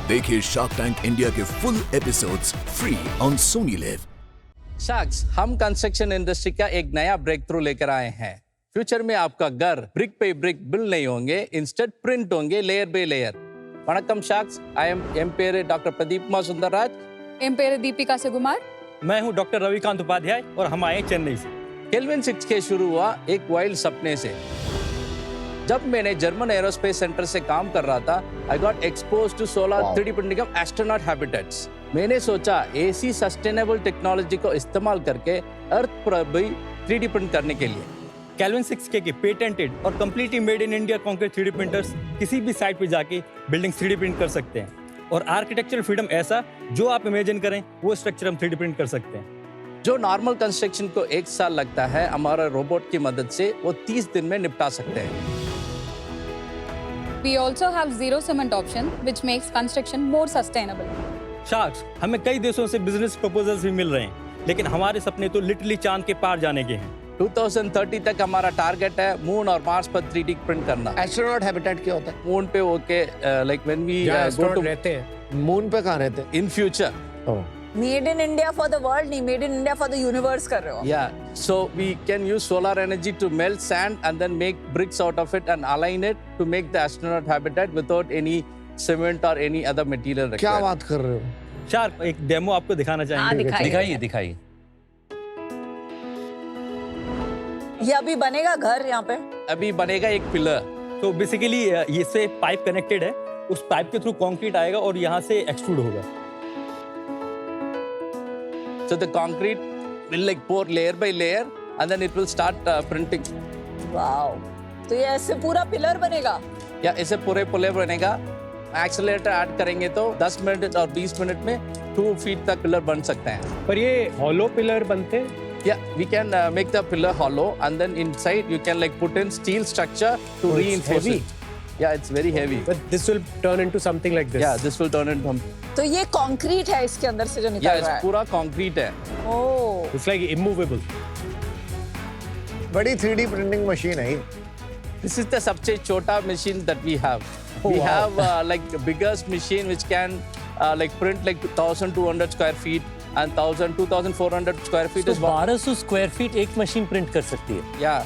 देखिए shark tank India के full episodes free on Sony live. Sharks, हम construction industry का एक नया ब्रेक थ्रू लेकर आए हैं। फ्यूचर में आपका घर ब्रिक पे ब्रिक बिल्ड नहीं होंगे, इंस्टेड प्रिंट होंगे लेयर बाय लेयर। वणक्कम sharks, I am Ampere doctor Pradeep Kumar Sundarraj. Ampere Deepika Sukumar. मैं हूं डॉक्टर रविकांत उपाध्याय और हम आए चेन्नई से। केल्विन 6 के शुरू हुआ एक वाइल्ड सपने से। जब मैंने जर्मन एरोस्पेस सेंटर से काम कर रहा था, I got expose to solar 3D printing of astronaut habitats. मैंने सोचा ऐसी सस्टेनेबल टेक्नोलॉजी को इस्तेमाल करके अर्थ पर भी 3D प्रिंट करने के लिए केल्विन 6K के पेटेंटेड और completely made in India concrete 3D printers किसी भी साइट पे जाके बिल्डिंग 3D प्रिंट कर सकते हैं और आर्किटेक्चरल फ्रीडम ऐसा जो आप इमेजिन करें वो स्ट्रक्चर हम 3D प्रिंट कर सकते हैं। जो नॉर्मल कंस्ट्रक्शन को 1 साल लगता है, हमारा रोबोट की मदद से वो 30 दिन में निपटा सकते हैं। We also have zero cement option, which makes construction more sustainable. Sharks, हमें कई देशों से बिजनेस प्रपोजल्स भी मिल रहे हैं, लेकिन हमारे सपने तो लिटरली चांद के पार जाने के हैं। 2030 तक हमारा टारगेट है मून और मार्स पर 3D प्रिंट करना। एस्ट्रोनॉट हैबिटेट क्या होता है? मून पे okay, like when we go to रहते हैं मून पे कहाँ रहते हैं? In future. Made in India for the world नहीं, made in India for the universe कर रहे हो। Yeah, so we can use solar energy to melt sand and then make bricks out of it and align it to make the astronaut habitat without any cement or any other material required. क्या बात कर रहे हो? Shark, एक demo आपको दिखाना चाहेंगे? दिखाइए। ये अभी बनेगा घर यहाँ पे? अभी बनेगा एक पिलर। तो बेसिकली ये से पाइप कनेक्टेड है, उस पाइप के थ्रू कंक्रीट आएगा और यहाँ से एक्सट्रूड होगा। So the concrete will like pour layer by layer and then it will start printing. Wow, तो ये ऐसे पूरा पिलर बनेगा? या ऐसे पूरे पिलर बनेगा। एक्सेलरेटर ऐड करेंगे तो 10 मिनट और 20 मिनट में 2 फीट तक पिलर बन सकते हैं। पर ये हॉलो पिलर बनते हैं? Yeah, we can make the pillar hollow and then inside you can like put in steel structure to reinforce it. Yeah, it's very heavy. But this will turn into something like this. Yeah, this will turn into तो ये concrete है इसके अंदर से जो निकल yeah, रहा it's है? पूरा कंक्रीट है। ओह, It's like immovable. बड़ी 3D प्रिंटिंग मशीन है ये। This is the सबसे छोटा machine that we have. We wow. have like biggest machine which can like print like 1,200 square feet and 2,400 square feet तो is what. 1200 square feet एक machine print कर सकती है। Yeah,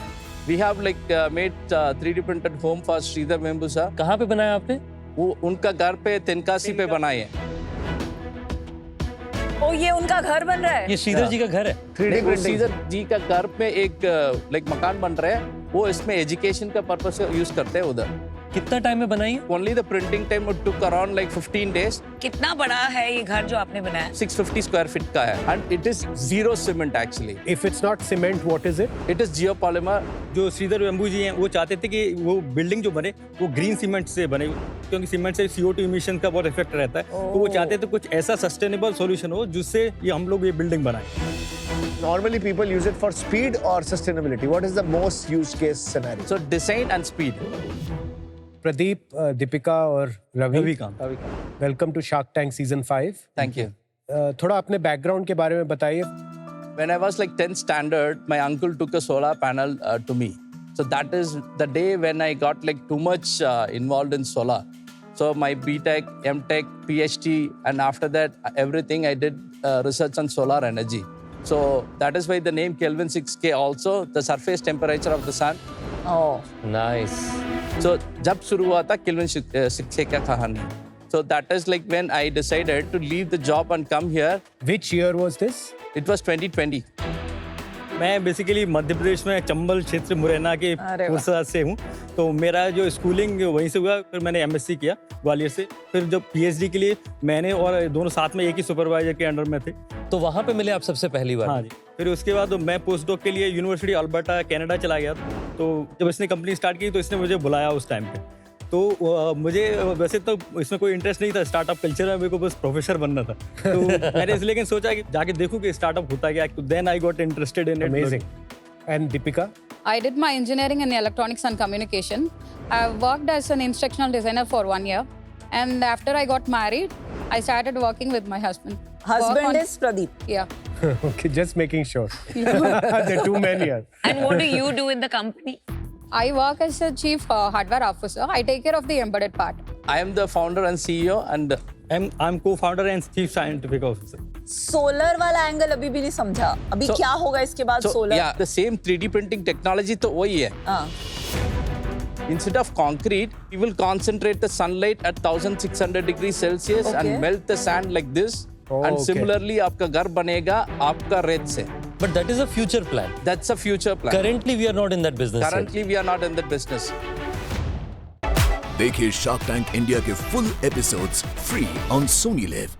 we have like made 3D printed home for Sridhar Membusa. कहाँ पे बनाया आपने? वो उनका घर पे तेनकासी पे बनाए हैं। ओ ये उनका घर बन रहा है? ये श्रीधर जी का घर है। 3D printing. श्रीधर जी का घर पे एक लाइक मकान बन रहा है, वो इसमें एजुकेशन का पर्पस से यूज करते हैं उधर। कितना टाइम में बनाई है? Only the printing time it took around like 15 days. कितना बड़ा है ये घर जो आपने बनाया? 650 square feet का है and it is zero cement actually. If it's not cement, what is it? It is geopolymer. जो श्रीधर वेम्बू जी हैं वो चाहते थे कि वो बिल्डिंग जो बने वो ग्रीन सीमेंट से बने, क्योंकि सीमेंट से CO2 इमिशन का बहुत इफेक्ट रहता है। तो वो चाहते थे कुछ ऐसा सस्टेनेबल सॉल्यूशन हो जिससे ये हम लोग ये बिल्डिंग बनाएं। Normally people use it for speed or sustainability. What is the most used case scenario? So design and speed. Pradeep, Deepika और Ravikant. Welcome to Shark Tank season 5। Thank you. थोड़ा अपने बैकग्राउंड के बारे में बताइए। When I was like 10th standard, my uncle took a solar panel to me. So that is the day when I got like too much involved in solar. So my BTech, MTech, PhD, and after that everything I did research on solar energy. So that is why the name Kelvin 6K also, the surface temperature of the sun. Oh, nice. So जब शुरू हुआ था Kelvin 6K का कहानी. So that is like when I decided to leave the job and come here. Which year was this? It was 2020. मैं basically Madhya Pradesh में चंबल क्षेत्र मुरैना के अरे वाह। पुरसद से हूँ। तो मेरा जो स्कूलिंग वहीं से हुआ, फिर मैंने MSc किया ग्वालियर से। फिर जब PhD के लिए मैंने और दोनों साथ में एक ही सुपरवाइजर के अंडर में थे। तो वहाँ पे मिले आप सबसे पहली बार? हाँ जी। फिर उसके बाद मैं पोस्ट डॉक के लिए यूनिवर्सिटी अल्बर्टा कनाडा चला गया। तो जब इसने कंपनी स्टार्ट की तो इसने मुझे बुलाया उस टाइम पे। तो मुझे वैसे तो इसमें कोई इंटरेस्ट नहीं था, स्टार्टअप कल्चर में मेरे को बस प्रोफेसर बनना था। तो मैंने इसलिए लेकिन सोचा कि जाके देखूं कि स्टार्टअप होता क्या। Then I got interested in it. Amazing. And Deepika? I did my engineering in electronics and communication. I worked as an instructional designer for 1 year. And after I got married, I started working with my husband. husband is Pradeep. Yeah. Okay, just making sure. There are 2 men here. And what do you do in the company? I work as a chief hardware officer. I take care of the embedded part. I am the founder and CEO, and I am cofounder and chief scientific officer. Solar वाला angle अभी भी नहीं समझा. अभी क्या होगा इसके बाद So, solar? yeah, the same 3D printing technology तो वही है. Instead of concrete, we will concentrate the sunlight at 1600 degrees Celsius Okay. and melt the sand like this. Oh, and okay. similarly, आपका घर बनेगा आपका रेत से. But that is a future plan. That's a future plan. Currently, we are not in that business. yet. Currently, we are not in that business. देखिए shark tank India के full episodes free on Sony live.